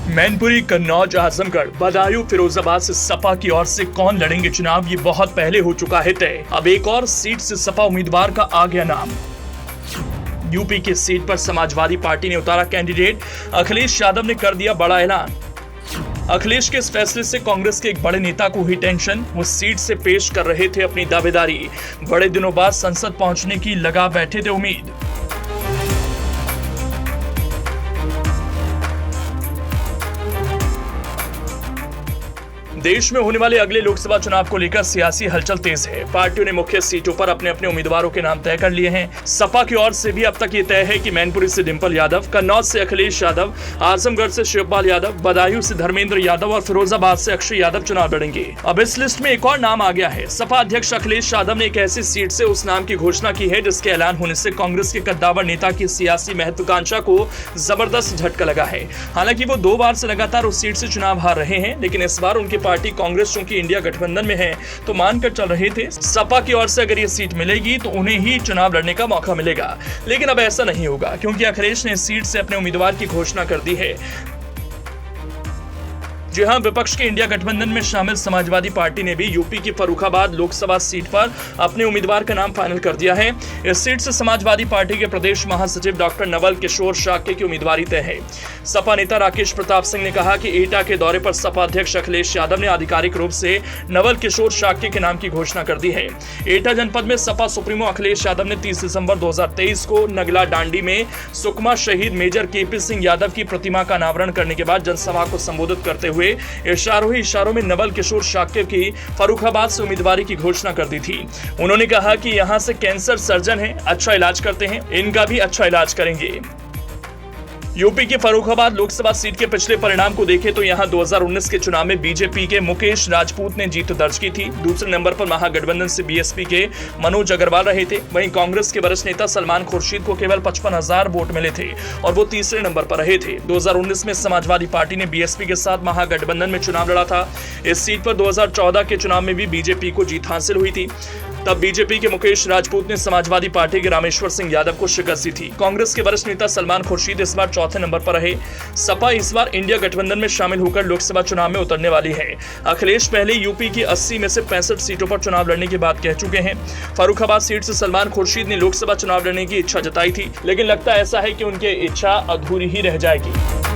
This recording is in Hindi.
मैनपुरी, कन्नौज, आजमगढ़, बदायूं, फिरोजाबाद से सपा की ओर से कौन लड़ेंगे चुनाव, ये बहुत पहले हो चुका है तय। अब एक और सीट से सपा उम्मीदवार का आ गया नाम। यूपी की सीट पर समाजवादी पार्टी ने उतारा कैंडिडेट। अखिलेश यादव ने कर दिया बड़ा ऐलान। अखिलेश के इस फैसले से कांग्रेस के एक बड़े नेता को हुई टेंशन। वो सीट से पेश कर रहे थे अपनी दावेदारी। बड़े दिनों बाद संसद पहुंचने की लगा बैठे थे उम्मीद। देश में होने वाले अगले लोकसभा चुनाव को लेकर सियासी हलचल तेज है। पार्टियों ने मुख्य सीटों पर अपने अपने उम्मीदवारों के नाम तय कर लिए हैं। सपा की ओर से भी अब तक ये तय है कि मैनपुरी से डिंपल यादव, कन्नौज से अखिलेश यादव, आजमगढ़ से शिवपाल यादव, बदायूं से धर्मेंद्र यादव और फिरोजाबाद से अक्षय यादव चुनाव लड़ेंगे। अब इस लिस्ट में एक और नाम आ गया है। सपा अध्यक्ष अखिलेश यादव ने एक ऐसी सीट से उस नाम की घोषणा की है जिसके ऐलान होने से कांग्रेस के कद्दावर नेता की सियासी महत्वाकांक्षा को जबरदस्त झटका लगा है। हालांकि वो 2 बार से लगातार उस सीट से चुनाव हार रहे हैं, लेकिन इस बार उनकी पार्टी कांग्रेस चूंकि इंडिया गठबंधन में है तो मानकर चल रहे थे सपा की ओर से अगर ये सीट मिलेगी तो उन्हें ही चुनाव लड़ने का मौका मिलेगा। लेकिन अब ऐसा नहीं होगा क्योंकि अखिलेश ने इस सीट से अपने उम्मीदवार की घोषणा कर दी है। जी हां, विपक्ष के इंडिया गठबंधन में शामिल समाजवादी पार्टी ने भी यूपी की फर्रुखाबाद लोकसभा सीट पर अपने उम्मीदवार का नाम फाइनल कर दिया है। इस सीट से समाजवादी पार्टी के प्रदेश महासचिव डॉक्टर नवल किशोर शाक्य की उम्मीदवारी तय है। सपा नेता राकेश प्रताप सिंह ने कहा कि एटा के दौरे पर सपा अध्यक्ष अखिलेश यादव ने आधिकारिक रूप से नवल किशोर शाक्य के नाम की घोषणा कर दी है। एटा जनपद में सपा सुप्रीमो अखिलेश यादव ने 30 दिसंबर 2023 को नगला डांडी में सुकमा शहीद मेजर केपी सिंह यादव की प्रतिमा का अनावरण करने के बाद जनसभा को संबोधित करते हुए इशारों ही इशारों में नवल किशोर शाक्य की फर्रुखाबाद से उम्मीदवारी की घोषणा कर दी थी। उन्होंने कहा कि यहां से कैंसर सर्जन हैं, अच्छा इलाज करते हैं, इनका भी अच्छा इलाज करेंगे। यूपी की फर्रुखाबाद लोकसभा सीट के पिछले परिणाम को देखें तो यहां 2019 के चुनाव में बीजेपी के मुकेश राजपूत ने जीत दर्ज की थी। दूसरे नंबर पर महागठबंधन से बीएसपी के मनोज अग्रवाल रहे थे। वहीं कांग्रेस के वरिष्ठ नेता सलमान खुर्शीद को केवल 55,000 वोट मिले थे और वो तीसरे नंबर पर रहे थे। 2019 में समाजवादी पार्टी ने बीएसपी के साथ महागठबंधन में चुनाव लड़ा था। इस सीट पर 2014 के चुनाव में भी बीजेपी को जीत हासिल हुई थी। तब बीजेपी के मुकेश राजपूत ने समाजवादी पार्टी के रामेश्वर सिंह यादव को शिकस्त दी थी। कांग्रेस के वरिष्ठ नेता सलमान खुर्शीद इस बार चौथे नंबर पर रहे। सपा इस बार इंडिया गठबंधन में शामिल होकर लोकसभा चुनाव में उतरने वाली है। अखिलेश पहले यूपी की 80 में से 65 सीटों पर चुनाव लड़ने की बात कह चुके हैं। फर्रुखाबाद सीट से सलमान खुर्शीद ने लोकसभा चुनाव लड़ने की इच्छा जताई थी, लेकिन लगता ऐसा है कि उनकी इच्छा अधूरी ही रह जाएगी।